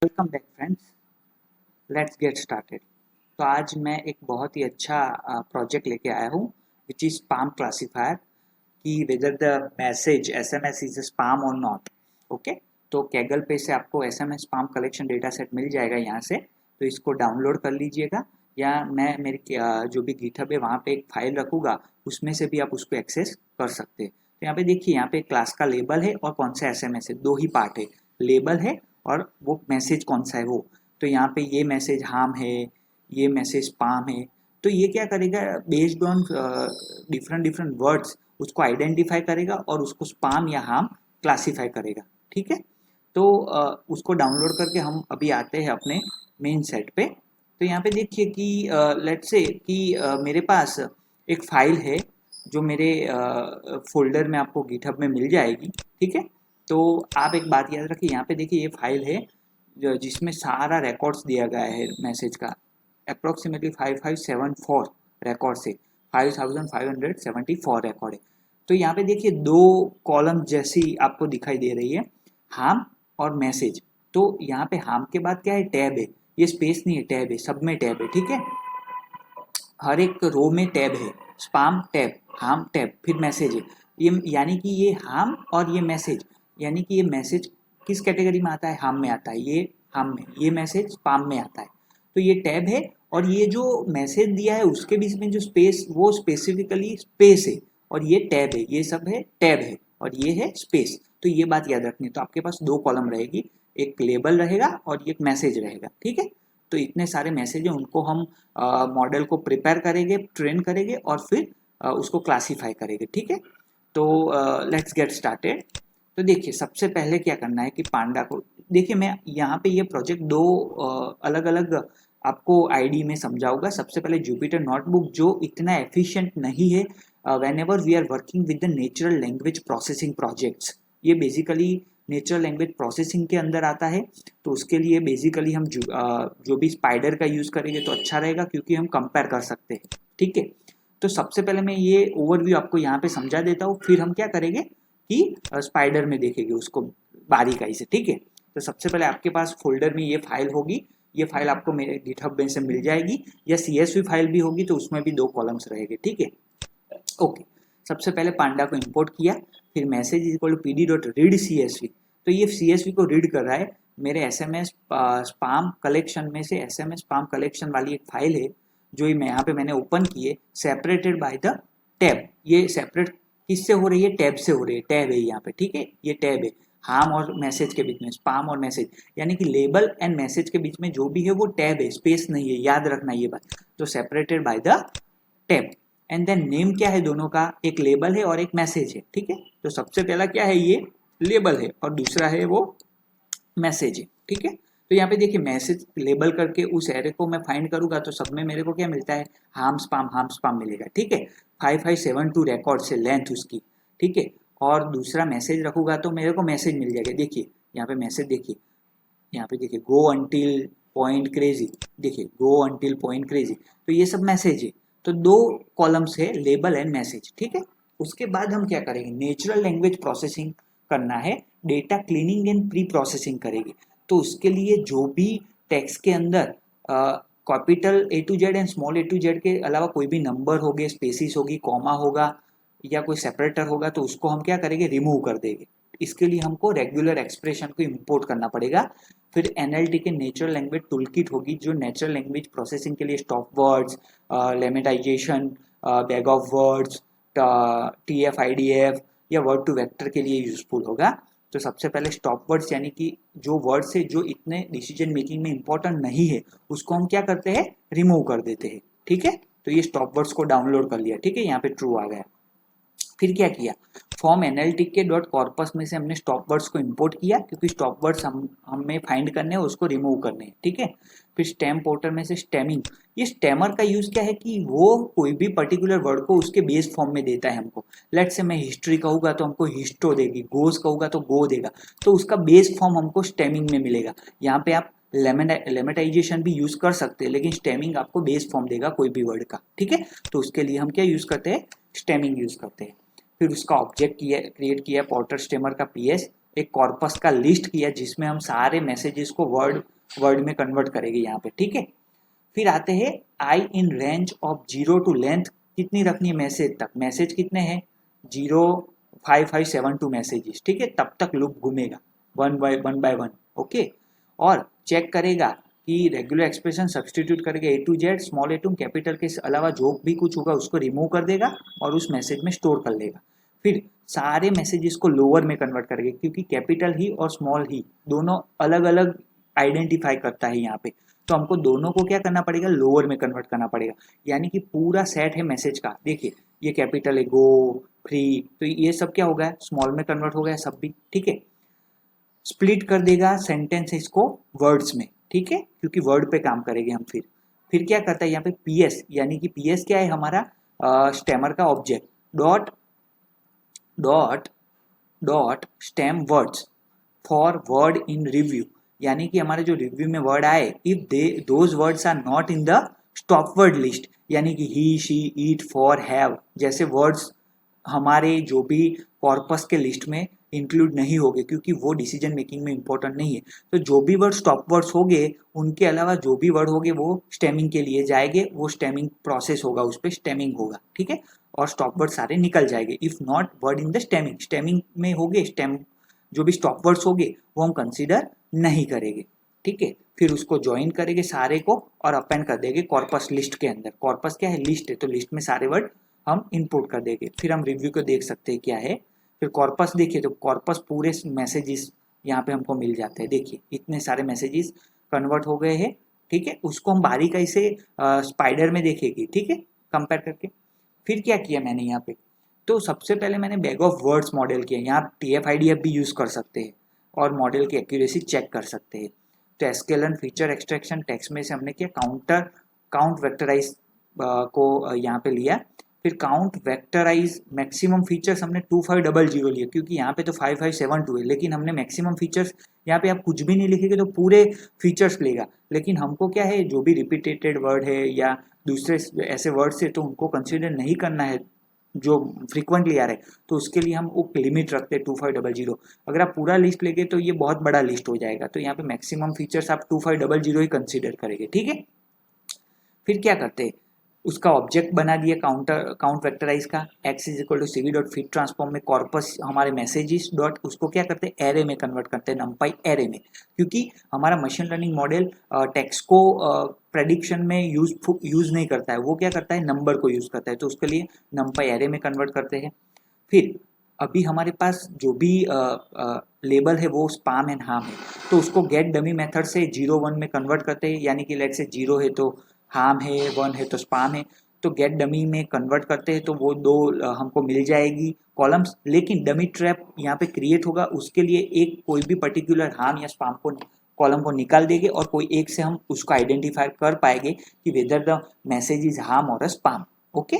Welcome back friends, let's get started. तो आज मैं एक बहुत ही अच्छा प्रोजेक्ट लेके आया हूँ विच इज़ स्पैम क्लासिफायर कि whether the message SMS is spam और नॉट। ओके, तो कैगल पे से आपको SMS spam collection data set मिल जाएगा यहाँ से, तो इसको डाउनलोड कर लीजिएगा या मैं मेरे जो भी गिटहब है वहाँ पे एक फाइल रखूँगा, उसमें से भी आप उसको एक्सेस कर सकते हैं। तो यहाँ पे देखिए, यहाँ पे क्लास का लेबल है और कौन सा एसएमएस है, दो ही पार्ट है, लेबल है और वो मैसेज कौन सा है वो। तो यहाँ पे ये मैसेज हार्म है, ये मैसेज स्पैम है। तो ये क्या करेगा, based on different different words उसको आइडेंटिफाई करेगा और उसको स्पैम या हार्म क्लासीफाई करेगा। ठीक है, तो उसको डाउनलोड करके हम अभी आते हैं अपने मेन सेट पे। तो यहाँ पे देखिए कि लेट्स से कि मेरे पास एक फाइल है जो मेरे फोल्डर में आपको गिटहब में मिल जाएगी। ठीक है, तो आप एक बात याद रखिए, यहाँ पे देखिए ये फाइल है जिसमें सारा रिकॉर्ड्स दिया गया है मैसेज का, अप्रोक्सीमेटली 5574 रिकॉर्ड से 5574 रिकॉर्ड है। तो यहाँ पे देखिए दो कॉलम जैसी आपको दिखाई दे रही है, हार्म और मैसेज। तो यहाँ पे हार्म के बाद क्या है, टैब है, ये स्पेस नहीं है, टैब है, सब में टैब है। ठीक है, हर एक रो में टैब है, स्पैम टैब, हार्म टैब, फिर मैसेज है। ये यानी कि ये हार्म और ये मैसेज, यानी कि ये मैसेज किस कैटेगरी में आता है, हार्म में आता है, ये हार्म में, ये मैसेज स्पैम में आता है। तो ये टैब है और ये जो मैसेज दिया है उसके बीच में जो स्पेस, वो स्पेसिफिकली स्पेस है, और ये टैब है, ये सब है टैब है और ये है स्पेस। तो ये बात याद रखनी है। तो आपके पास दो कॉलम रहेगी, एक लेबल रहेगा और एक मैसेज रहेगा। ठीक है, तो इतने सारे मैसेज हैं, उनको हम मॉडल को प्रिपेयर करेंगे, ट्रेन करेंगे और फिर उसको क्लासीफाई करेंगे। ठीक है, तो लेट्स गेट स्टार्टेड। तो देखिए सबसे पहले क्या करना है कि पांडा को देखिए, मैं यहाँ पे ये प्रोजेक्ट दो अलग अलग आपको आईडी में समझाऊंगा। सबसे पहले जुपिटर नोटबुक जो इतना एफिशिएंट नहीं है whenever we are working with the natural language processing projects. ये बेसिकली नेचुरल लैंग्वेज प्रोसेसिंग के अंदर आता है। तो उसके लिए बेसिकली हम जो भी स्पाइडर का यूज़ करेंगे तो अच्छा रहेगा, क्योंकि हम कंपेयर कर सकते हैं। ठीक है, तो सबसे पहले मैं ये ओवरव्यू आपको यहाँ पे समझा देता हूँ, फिर हम क्या करेंगे कि स्पाइडर में देखेंगे उसको बारीकाई से। ठीक है, तो सबसे पहले आपके पास फोल्डर में ये फाइल होगी, ये फाइल आपको मेरे गिटहब में से मिल जाएगी, या सीएसवी फाइल भी होगी तो उसमें भी दो कॉलम्स रहेंगे। ठीक है, ओके, सबसे पहले पांडा को इंपोर्ट किया, फिर message equal to PD dot read CSV. तो ये सीएसवी को रीड कर रहा है मेरे एसएमएस स्पैम कलेक्शन में से। एसएमएस स्पैम कलेक्शन वाली एक फाइल है जो मैं यहाँ पे मैंने ओपन की है, सेपरेटेड बाय द टैब। ये सेपरेट किससे हो रही है, टैब से हो रही है, टैब है यहाँ पे। ठीक है, ये टैब है, हार्म और मैसेज के बीच में, स्पैम और मैसेज, यानी कि लेबल एंड मैसेज के बीच में जो भी है वो टैब है, स्पेस नहीं है, याद रखना ये बात। तो separated by the tab. And then name क्या है दोनों का, एक लेबल है और एक मैसेज है। ठीक है, तो सबसे पहला क्या है, ये लेबल है और दूसरा है वो मैसेज है। ठीक है, तो यहाँ पे देखिए मैसेज लेबल करके उस एरे को मैं फाइंड करूंगा तो सब में मेरे को क्या मिलता है, हार्म स्पैम मिलेगा। ठीक है, 5572 रिकॉर्ड से लेंथ उसकी। ठीक है, और दूसरा मैसेज रखूंगा तो मेरे को मैसेज मिल जाएगा। देखिए यहाँ पे मैसेज, देखिए यहाँ पे देखिए, गो अंटिल पॉइंट क्रेजी, देखिए गो अंटिल पॉइंट क्रेजी, तो ये सब मैसेज है। तो दो कॉलम्स है, लेबल एंड मैसेज। ठीक है, उसके बाद हम क्या करेंगे, नेचुरल लैंग्वेज प्रोसेसिंग करना है, data cleaning and preprocessing करेंगे। तो उसके लिए जो भी टेक्स्ट के अंदर capital A to Z and small A to Z के अलावा कोई भी नंबर हो गए, स्पेसिस होगी, कॉमा होगा या कोई सेपरेटर होगा, तो उसको हम क्या करेंगे, रिमूव कर देंगे। इसके लिए हमको रेगुलर एक्सप्रेशन को इंपोर्ट करना पड़ेगा। फिर एनएलटी के नेचुरल लैंग्वेज टूलकिट होगी जो नेचुरल लैंग्वेज प्रोसेसिंग के लिए stop words, lemmatisation, bag of words, TF-IDF या वर्ड टू वेक्टर के लिए यूजफुल होगा। तो सबसे पहले स्टॉप वर्ड्स, यानी कि जो वर्ड्स है जो इतने डिसीजन मेकिंग में इंपॉर्टेंट नहीं है, उसको हम क्या करते हैं, रिमूव कर देते हैं। ठीक है, तो ये स्टॉप वर्ड्स को डाउनलोड कर लिया। ठीक है, यहाँ पे ट्रू आ गया। फिर क्या किया, फॉर्म एनएलटिक के डॉट कॉर्पस में से हमने स्टॉप वर्ड्स को इंपोर्ट किया, क्योंकि स्टॉप वर्ड्स हमें फाइंड करने हैं, उसको रिमूव करने हैं। ठीक है, फिर स्टेम पोर्टर में से स्टेमिंग, ये स्टेमर का यूज क्या है कि वो कोई भी पर्टिकुलर वर्ड को उसके बेस फॉर्म में देता है हमको। लेट से मैं हिस्ट्री कहूँगा तो हमको हिस्टो देगी, गोस कहूँगा तो गो देगा, तो उसका बेस फॉर्म हमको स्टेमिंग में मिलेगा। यहाँ पे आप लेमेटाइजेशन भी यूज कर सकते हैं, लेकिन स्टेमिंग आपको बेस फॉर्म देगा कोई भी वर्ड का। ठीक है, तो उसके लिए हम क्या यूज करते हैं, स्टेमिंग यूज करते हैं। फिर उसका ऑब्जेक्ट किया, क्रिएट किया पोर्टर स्टेमर का PS, एक कॉर्पस का लिस्ट किया जिसमें हम सारे मैसेजेस को वर्ड में कन्वर्ट करेंगे यहाँ पे, ठीक है। फिर आते हैं I in range of 0 to length कितनी रखनी है मैसेज तक, मैसेज कितने हैं 05572 मैसेजेस, ठीक है। तब तक लूप घूमेगा वन बाय वन, ओके। और चेक करेगा कि रेगुलर एक्सप्रेशन सब्सटीट्यूट करेगा A to Z, small A to capital के अलावा जो भी कुछ होगा उसको रिमूव कर देगा और उस मैसेज में स्टोर कर लेगा। फिर सारे मैसेजेस को लोअर में कन्वर्ट करेगा क्योंकि कैपिटल ही और स्मॉल ही दोनों अलग अलग आइडेंटिफाई करता है यहाँ पे, तो हमको दोनों को क्या करना पड़ेगा, लोअर में कन्वर्ट करना पड़ेगा। यानी कि पूरा सेट है मैसेज का, देखिए ये कैपिटल है गो फ्री, तो ये सब क्या हो गया, स्मॉल में कन्वर्ट हो गया सब भी, ठीक है। स्प्लिट कर देगा सेंटेंस इसको वर्ड्स में, ठीक है, क्योंकि वर्ड पे काम करेंगे हम। फिर क्या करता है यहाँ पे पीएस, यानी कि पीएस क्या है हमारा स्टेमर का object, dot stem words for word in review, यानी कि हमारे जो रिव्यू में वर्ड आए if those words are not in the stop word list, यानी कि he she it for have जैसे वर्ड्स हमारे जो भी कॉर्पस के लिस्ट में इंक्लूड नहीं होंगे क्योंकि वो डिसीजन मेकिंग में इंपॉर्टेंट नहीं है। तो जो भी वर्ड स्टॉप वर्ड्स होंगे उनके अलावा जो भी वर्ड होंगे वो स्टेमिंग के लिए जाएंगे, वो स्टेमिंग प्रोसेस होगा, उस पर स्टेमिंग होगा, ठीक है, और स्टॉप वर्ड सारे निकल जाएंगे। If not word in the stemming में होंगे, स्टेम जो भी स्टॉप वर्ड्स होंगे वो हम कंसिडर नहीं करेंगे, ठीक है। फिर उसको ज्वाइन करेंगे सारे को और अपेंड कर देंगे कॉर्पस लिस्ट के अंदर। कॉर्पस क्या है, लिस्ट है, तो लिस्ट में सारे वर्ड हम इनपुट कर देंगे। फिर हम रिव्यू को देख सकते हैं क्या है। फिर कॉर्पस देखिए तो कॉर्पस पूरे मैसेजेस यहाँ पे हमको मिल जाते हैं, देखिए इतने सारे मैसेजेस कन्वर्ट हो गए हैं, ठीक है। उसको हम बारीकाई से स्पाइडर में देखेंगे, ठीक है, कंपेयर करके। फिर क्या किया मैंने यहाँ पे, तो सबसे पहले मैंने बैग ऑफ वर्ड्स मॉडल किया, यहाँ TF-IDF भी यूज़ कर सकते हैं और मॉडल की एक्यूरेसी चेक कर सकते हैं। तो एसक्यूएल फीचर एक्सट्रैक्शन टेक्स्ट में से हमने किया काउंट वेक्टराइज को यहाँ पे लिया। फिर काउंट वेक्टराइज मैक्सिमम फीचर्स हमने 2500 लिया क्योंकि यहाँ पे तो 5572 है, लेकिन हमने मैक्सिमम फीचर्स यहाँ पे आप कुछ भी नहीं लिखेंगे तो पूरे फीचर्स लेगा, लेकिन हमको क्या है जो भी रिपीटेटेड वर्ड है या दूसरे ऐसे वर्ड्स है तो उनको कंसिडर नहीं करना है जो फ्रीक्वेंटली आ रहे हैं, तो उसके लिए हम एक लिमिट रखते हैं 2500। अगर आप पूरा लिस्ट लेंगे तो ये बहुत बड़ा लिस्ट हो जाएगा, तो यहाँ पे मैक्सिमम फीचर्स आप 2500 ही कंसिडर करेंगे, ठीक है। फिर क्या करते हैं, उसका ऑब्जेक्ट बना दिया काउंट वेक्टराइज का, x is equal to C V dot fit transform में कॉर्पस हमारे मैसेजेस डॉट उसको क्या करते हैं एरे में कन्वर्ट करते हैं, नंपाई एरे में, क्योंकि हमारा मशीन लर्निंग मॉडल टेक्स्ट को प्रेडिक्शन में यूज नहीं करता है, वो क्या करता है नंबर को यूज करता है, तो उसके लिए नंपाई एरे में कन्वर्ट करते हैं। फिर अभी हमारे पास जो भी लेबल है वो स्पाम एंड हार्म है, तो उसको गेट डमी मेथड से 0-1 में कन्वर्ट करते हैं, यानी कि लेट से 0 है तो हार्म है, 1 है तो स्पाम है, तो गेट डमी में कन्वर्ट करते हैं तो वो दो हमको मिल जाएगी कॉलम्स। लेकिन डमी ट्रैप यहाँ पे क्रिएट होगा, उसके लिए एक कोई भी पर्टिकुलर हार्म या स्पाम को कॉलम को निकाल देंगे और कोई एक से हम उसको आइडेंटिफाई कर पाएंगे कि whether the message is harm और स्पाम, ओके।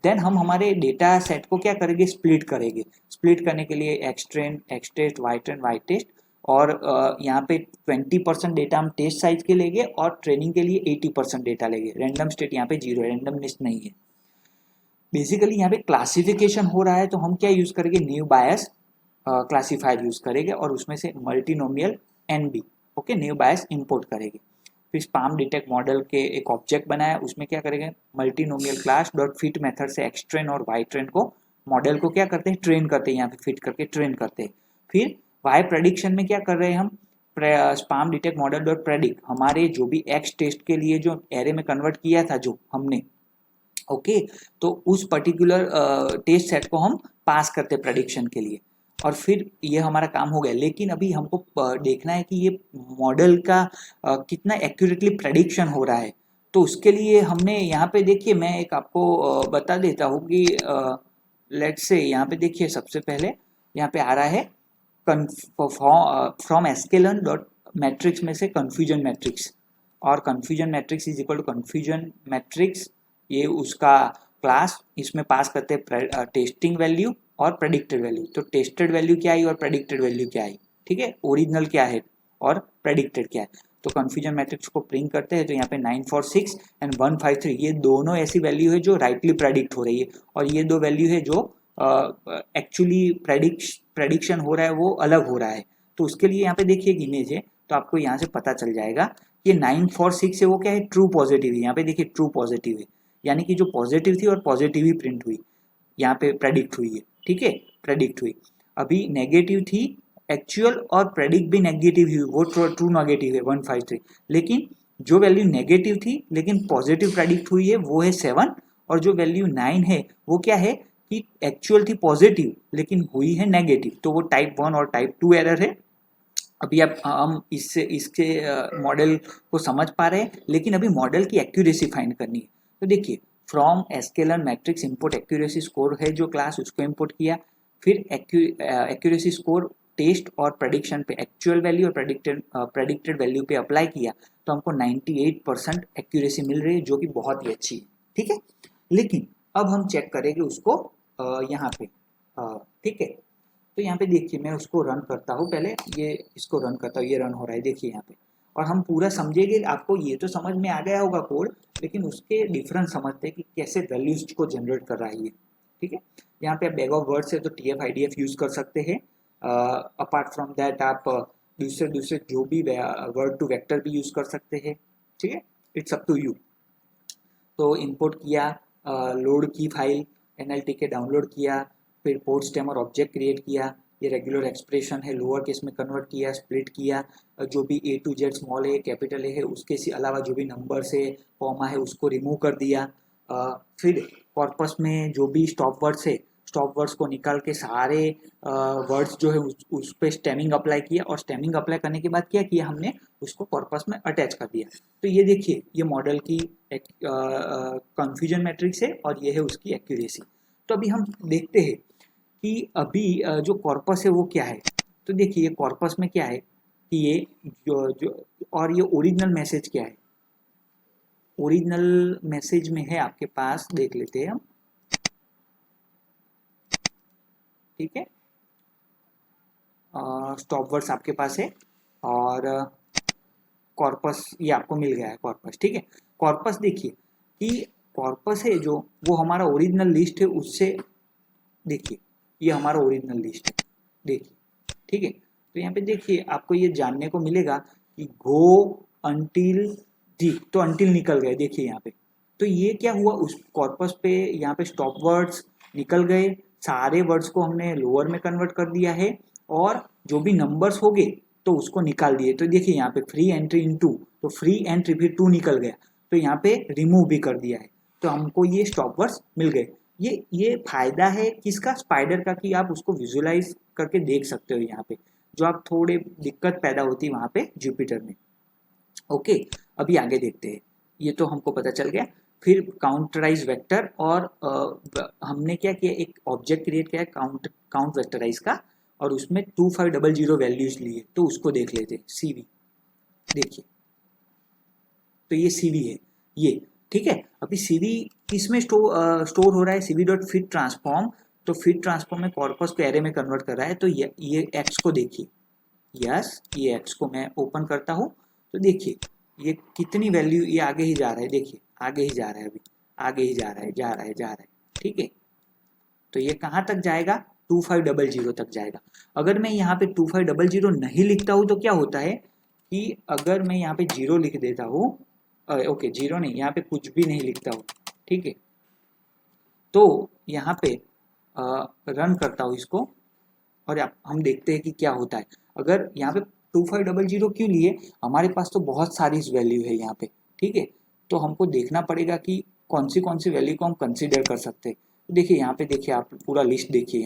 देन हम हमारे डेटा सेट को क्या करेंगे, स्प्लिट करेंगे। स्प्लिट करने के लिए एक्सट्रेन, एक्सटेस्ट, वाईट्रेन, वाईटेस्ट, और यहाँ पे 20% डेटा हम टेस्ट साइज के लेंगे और ट्रेनिंग के लिए 80% डेटा लेंगे। रैंडम स्टेट यहाँ पे 0 है, रैंडमनेस नहीं है। बेसिकली यहाँ पे क्लासिफिकेशन हो रहा है तो हम क्या यूज़ करेंगे, न्यू बायस क्लासीफायर यूज़ करेंगे और उसमें से मल्टीनोमियल NB, ओके, न्यू बायस इंपोर्ट करेंगे। फिर स्पाम डिटेक्ट मॉडल के एक ऑब्जेक्ट बनाया, उसमें क्या करेंगे multinomial class dot fit method से एक्सट्रेन और वाईट्रेन को मॉडल को क्या करते हैं ट्रेन करते हैं, यहाँ पे फिट करके ट्रेन करते हैं। फिर वाई प्रेडिक्शन में क्या कर रहे हैं हम, sperm detect model dot predict हमारे जो भी एक्स टेस्ट के लिए जो एरे में कन्वर्ट किया था जो हमने, ओके, तो उस पर्टिकुलर टेस्ट सेट को हम पास करते हैं प्रेडिक्शन के लिए, और फिर ये हमारा काम हो गया। लेकिन अभी हमको देखना है कि ये मॉडल का कितना एक्यूरेटली प्रेडिक्शन हो रहा है, तो उसके लिए हमने यहाँ पे देखिए मैं एक आपको बता देता हूँ कि लेट्स से यहाँ पे देखिए सबसे पहले यहाँ पे आ रहा है फ्रॉम एस्केलन डॉट मैट्रिक्स में से कन्फ्यूजन मैट्रिक्स, और confusion matrix is equal to confusion matrix, ये उसका क्लास, इसमें पास करते हैं टेस्टिंग वैल्यू और प्रेडिक्टेड वैल्यू। तो टेस्टेड वैल्यू क्या आई और प्रेडिक्टेड वैल्यू क्या आई, ठीक है, ओरिजिनल क्या है और प्रेडिक्टेड क्या है। तो कन्फ्यूजन मैट्रिक्स को प्रिंट करते हैं, तो यहाँ पे 946 एंड 153 ये दोनों ऐसी वैल्यू है जो राइटली प्रेडिक्ट हो रही है, और ये दो वैल्यू है जो एक्चुअली प्रेडिक्शन हो रहा है वो अलग हो रहा है। तो उसके लिए यहाँ पे देखिए एक इमेज है, तो आपको यहाँ से पता चल जाएगा ये 946 है वो क्या है, ट्रू पॉजिटिव है। यहाँ पे देखिए ट्रू पॉजिटिव है, यानी कि जो पॉजिटिव थी और पॉजिटिव ही प्रिंट हुई, यहाँ पे प्रेडिक्ट हुई है, ठीक है, प्रेडिक्ट हुई। अभी नेगेटिव थी एक्चुअल और प्रेडिक्ट भी नेगेटिव हुई, वो ट्रू नेगेटिव है 153, लेकिन जो वैल्यू नेगेटिव थी लेकिन पॉजिटिव प्रेडिक्ट हुई है वो है 7, और जो वैल्यू 9 है वो क्या है कि एक्चुअल थी पॉजिटिव लेकिन हुई है नेगेटिव, तो वो टाइप 1 और टाइप 2 एरर है। अभी आप हम इससे इसके मॉडल को समझ पा रहे हैं, लेकिन अभी मॉडल की एक्यूरेसी फाइंड करनी है। तो देखिए from sklearn metrics import accuracy score है जो क्लास, उसको इंपुट किया, फिर एक्यूरेसी स्कोर टेस्ट और प्रेडिक्शन पे एक्चुअल वैल्यू और प्रेडिक्टेड वैल्यू पे अप्लाई किया, तो हमको 98% एक्यूरेसी मिल रही है, जो कि बहुत ही अच्छी है, ठीक है। लेकिन अब हम चेक करेंगे उसको यहाँ पे, ठीक है। तो यहाँ पे देखिए मैं उसको रन करता हूँ, पहले ये इसको रन करता हूँ, ये रन हो रहा है देखिए यहाँ पे, और हम पूरा समझेंगे। आपको ये तो समझ में आ गया होगा कोड, लेकिन उसके डिफरेंस समझते हैं कि कैसे वैल्यूज को जनरेट कर रहा है ये, ठीक है। यहाँ पे बैग ऑफ वर्ड्स है तो TF IDF यूज कर सकते हैं। अपार्ट फ्रॉम दैट आप दूसरे दूसरे जो भी वर्ड टू वेक्टर भी यूज कर सकते हैं, ठीक है, इट्स अप टू यू। तो इंपोर्ट किया, लोड की फाइल NLTK के डाउनलोड किया, फिर पोर्ट स्टेम और ऑब्जेक्ट क्रिएट किया, ये रेगुलर एक्सप्रेशन है लोअर केस में कन्वर्ट किया, स्प्लिट किया, जो भी A to Z स्मॉल है कैपिटल है उसके अलावा जो भी नंबर्स है कॉमा है उसको रिमूव कर दिया। फिर कॉर्पस में जो भी स्टॉप वर्ड्स है, स्टॉप वर्ड्स को निकाल के सारे वर्ड्स जो है उस पर स्टेमिंग अप्लाई किया, और स्टेमिंग अप्लाई करने के बाद क्या किया हमने, उसको कॉर्पस में अटैच कर दिया। तो ये देखिए ये मॉडल की कंफ्यूजन मैट्रिक्स है और ये है उसकी एक्यूरेसी। तो अभी हम देखते हैं कि अभी जो कॉर्पस है वो क्या है। तो देखिए ये कॉर्पस में क्या है कि ये जो और ये ओरिजिनल मैसेज क्या है, ओरिजिनल मैसेज में है आपके पास, देख लेते हैं हम, ठीक है। स्टॉप वर्ड्स आपके पास है और कॉर्पस ये आपको मिल गया है कॉर्पस, ठीक है। कॉर्पस देखिए कि कॉर्पस है जो वो हमारा ओरिजिनल लिस्ट है, उससे देखिए ये हमारा ओरिजिनल लिस्ट है, देखिए, ठीक है। तो यहाँ पे देखिए आपको ये जानने को मिलेगा कि गो अंटिल दी, तो अंटिल निकल गए देखिए यहाँ पे। तो ये क्या हुआ उस कॉर्पस पे, यहाँ पे स्टॉप वर्ड्स निकल गए, सारे वर्ड्स को हमने लोअर में कन्वर्ट कर दिया है, और जो भी नंबर्स हो गए तो उसको निकाल दिए। तो देखिए यहाँ पे फ्री एंट्री इन टू, तो फ्री एंट्री फिर 2 निकल गया, तो यहाँ पे रिमूव भी कर दिया है, तो हमको ये स्टॉप वर्ड्स मिल गए। ये फायदा है किसका, स्पाइडर का, कि आप उसको विजुअलाइज करके देख सकते हो यहाँ पे, जो आप थोड़े दिक्कत पैदा होती है वहाँ पे जुपिटर में। ओके, अभी आगे देखते हैं। ये तो हमको पता चल गया। फिर काउंटराइज वेक्टर, और हमने क्या किया, एक ऑब्जेक्ट क्रिएट किया काउंट वेक्टराइज का, और उसमें 2500 वैल्यूज लिए, तो उसको देख लेते हैं। CV देखिए, तो ये CV है ये, ठीक है। अभी CV किसमें स्टोर हो रहा है, CV.fit ट्रांसफॉर्म, तो फिट ट्रांसफॉर्म में कॉर्पस को एरे में कन्वर्ट कर रहा है। तो ये एक्स को देखिए, यस ये एक्स को मैं ओपन करता हूँ, तो देखिए ये कितनी वैल्यू, ये आगे ही जा रहा है, देखिए आगे ही जा रहा है, अभी आगे ही जा रहा है, जा रहा है, जा रहा है, ठीक है। तो ये कहाँ तक जाएगा, 2500 तक जाएगा। अगर मैं यहाँ पे 2500 नहीं लिखता हूँ तो क्या होता है कि अगर मैं यहाँ पे 0 लिख देता हूँ, ओके 0 नहीं, यहाँ पे कुछ भी नहीं लिखता हूँ, ठीक है, तो यहाँ पे रन करता हूँ इसको, और हम देखते हैं कि क्या होता है। अगर यहाँ पे 2500 क्यों लिए, हमारे पास तो बहुत सारी वैल्यू है यहाँ पे, ठीक है। तो हमको देखना पड़ेगा कि कौन सी वैल्यू को हम कंसीडर कर सकते हैं। तो देखिए यहाँ पे, देखिए आप पूरा लिस्ट देखिए,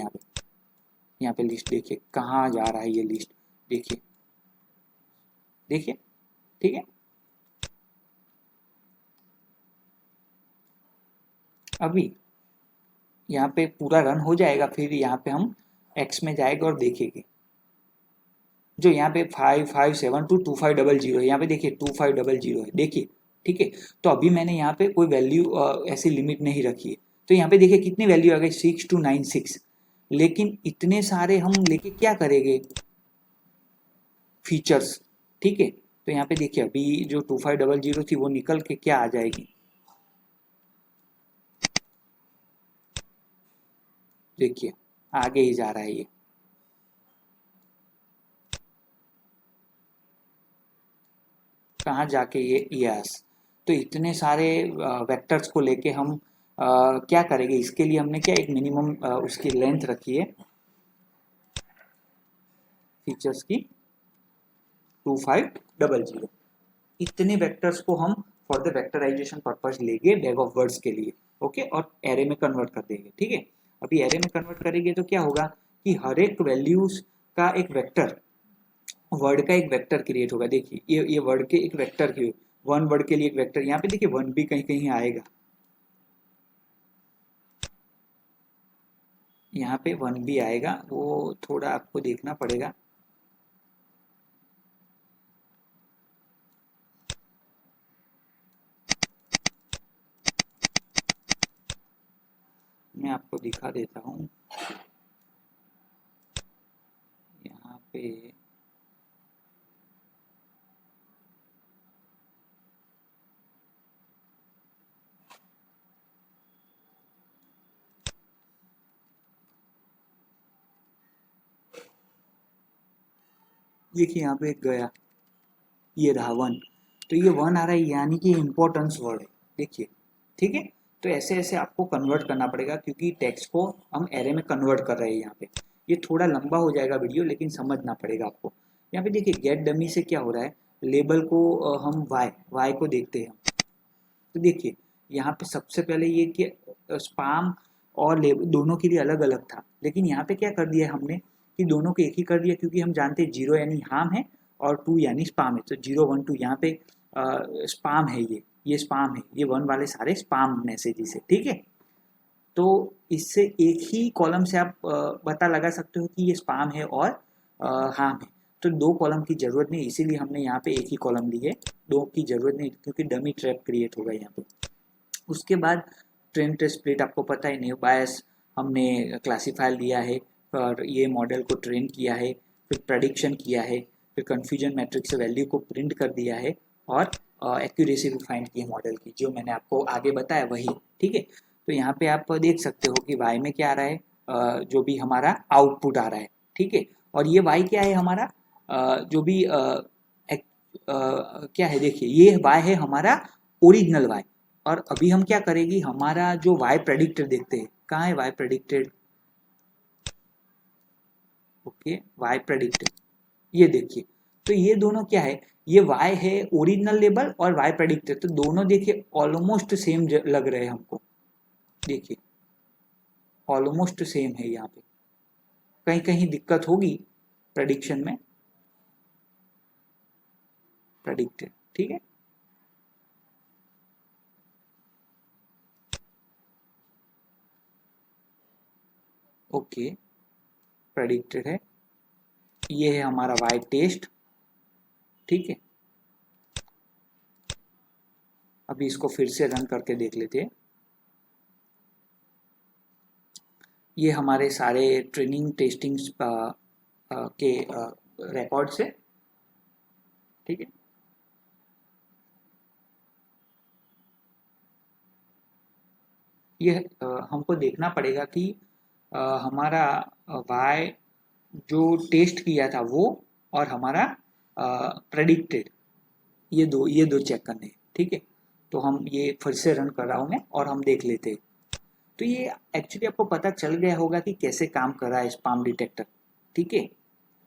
यहाँ पे लिस्ट देखिए कहाँ जा रहा है ये लिस्ट, देखिए देखिए, ठीक है। अभी यहाँ पे पूरा रन हो जाएगा, फिर यहाँ पे हम एक्स में जाएगा और देखेंगे, जो यहाँ पे 55722500 है, यहाँ पे देखिए 2500 है, देखिए, ठीक है। तो अभी मैंने यहाँ पे कोई वैल्यू ऐसी लिमिट नहीं रखी है, तो यहाँ पे देखिए कितनी वैल्यू आ गई, 6296। लेकिन इतने सारे हम लेके क्या करेंगे फीचर्स, ठीक है। तो यहाँ पे देखिए अभी जो 2500 थी वो निकल के क्या आ जाएगी, देखिए आगे ही जा रहा है ये, कहाँ जाके ये यस। तो इतने सारे वेक्टर्स को लेके हम क्या करेंगे, इसके लिए हमने क्या एक मिनिमम उसकी लेंथ रखी है फीचर्स की 2500। इतने वेक्टर्स को हम फॉर द वेक्टराइजेशन पर्पज लेंगे बैग ऑफ वर्ड्स के लिए, ओके, और एरे में कन्वर्ट कर देंगे, ठीक है। अभी एरे में कन्वर्ट करेंगे तो क्या होगा कि हर एक वैल्यूज का एक वेक्टर, वर्ड का एक वेक्टर क्रिएट होगा। देखिए ये वर्ड के एक वेक्टर की, वन वर्ड के लिए एक वेक्टर, यहाँ पे देखिए वन भी कहीं कहीं आएगा, यहाँ पे वन भी आएगा, वो थोड़ा आपको देखना पड़ेगा। मैं आपको दिखा देता हूँ यहाँ पे। देखिए यहाँ पे गया, ये रहा वन, तो ये वन आ रहा है यानी कि इम्पोर्टेंस वर्ड है, देखिए, ठीक है। तो ऐसे ऐसे आपको कन्वर्ट करना पड़ेगा क्योंकि टेक्स्ट को हम एरे में कन्वर्ट कर रहे हैं यहाँ पे। ये थोड़ा लंबा हो जाएगा वीडियो, लेकिन समझना पड़ेगा आपको। यहाँ पे देखिए गेट डमी से क्या हो रहा है, लेबल को हम वाई को देखते हैं। तो देखिए यहाँ पे सबसे पहले ये कि स्पाम और लेबल दोनों के लिए अलग अलग था, लेकिन यहाँ पे क्या कर दिया हमने कि दोनों को एक ही कर दिया, क्योंकि हम जानते हैं 0 यानी हार्म है और 2 यानी स्पाम है। तो 0 1 2 यहाँ पे स्पाम है, ये स्पाम है, ये वन वाले सारे स्पाम मैसेजेस है, ठीक है। तो इससे एक ही कॉलम से आप पता लगा सकते हो कि ये स्पाम है और हार्म है। तो दो कॉलम की जरूरत नहीं, इसीलिए हमने यहाँ पे एक ही कॉलम ली है, दो की जरूरत नहीं, क्योंकि डमी ट्रैप क्रिएट होगा यहाँ पे। उसके बाद ट्रेन टेस्ट स्प्लिट आपको पता ही नहीं, बायस हमने क्लासीफायर लिया है और ये मॉडल को ट्रेन किया है, फिर प्रडिक्शन किया है, फिर कन्फ्यूजन मैट्रिक्स से वैल्यू को प्रिंट कर दिया है और एक्यूरेसी भी फाइंड की है मॉडल की, जो मैंने आपको आगे बताया वही, ठीक है। तो यहाँ पे आप देख सकते हो कि वाई में क्या आ रहा है, जो भी हमारा आउटपुट आ रहा है, ठीक है। और ये वाई क्या है हमारा, जो भी क्या है, देखिए ये वाई है हमारा ओरिजिनल वाई। और अभी हम क्या करेंगे, हमारा जो वाई प्रेडिक्टेड देखते हैं, कहाँ है Y predicted, okay, Y predicted, ये देखिए। तो ये दोनों क्या है, ये वाई है ओरिजिनल लेबल और वाई प्रेडिक्टेड, तो दोनों देखिए ऑलमोस्ट सेम लग रहे हैं हमको, देखिए ऑलमोस्ट सेम है। यहाँ पे कहीं कहीं दिक्कत होगी प्रेडिक्शन में, प्रेडिक्टेड, ठीक है। ओके, प्रेडिक्टेड है, ये है हमारा वाई टेस्ट, ठीक है। अभी इसको फिर से रन करके देख लेते हैं। ये हमारे सारे ट्रेनिंग टेस्टिंग के रिकॉर्ड्स है, ठीक है। ये हमको देखना पड़ेगा कि हमारा वाई जो टेस्ट किया था वो और हमारा प्रेडिक्टेड, ये दो चेक करने हैं, ठीक है। तो हम ये फिर से रन कर रहा हूँ मैं और हम देख लेते हैं। तो ये एक्चुअली आपको पता चल गया होगा कि कैसे काम कर रहा है स्पैम डिटेक्टर, ठीक है।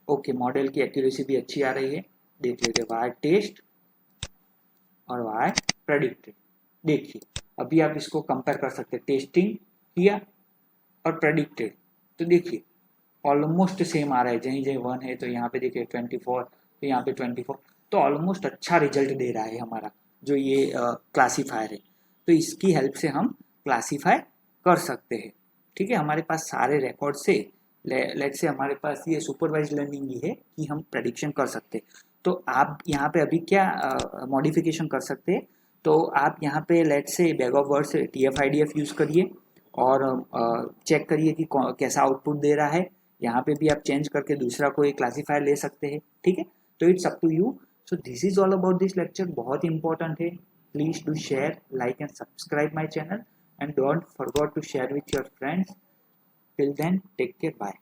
ओके, मॉडल की एक्यूरेसी भी अच्छी आ रही है, देख लेते हैं वाई टेस्ट और वाई प्रेडिक्टेड। देखिए अभी आप इसको कंपेयर कर सकते हैं, टेस्टिंग किया और प्रेडिक्टेड, तो देखिए ऑलमोस्ट सेम आ रहा है, जहीं जहीं वन है तो यहाँ पे देखिए 24, तो यहाँ पे 24, तो ऑलमोस्ट अच्छा रिजल्ट दे रहा है हमारा जो ये क्लासीफायर है। तो इसकी हेल्प से हम क्लासीफाई कर सकते हैं, ठीक है। हमारे पास सारे रिकॉर्ड से लेट से हमारे पास ये सुपरवाइज लर्निंग ही है कि हम प्रेडिक्शन कर सकते हैं। तो आप यहाँ पे अभी क्या मॉडिफिकेशन कर सकते हैं, तो आप यहाँ पे लेट से bag of words TF-IDF use करिए और चेक करिए कि कैसा आउटपुट दे रहा है। यहाँ पे भी आप चेंज करके दूसरा कोई क्लासीफायर ले सकते हैं, ठीक है। तो it's up to you. So this is all about this lecture, बहुत इंपॉर्टेंट है। Please do share, like and subscribe my channel and don't forget to share with your friends. Till then take care, bye.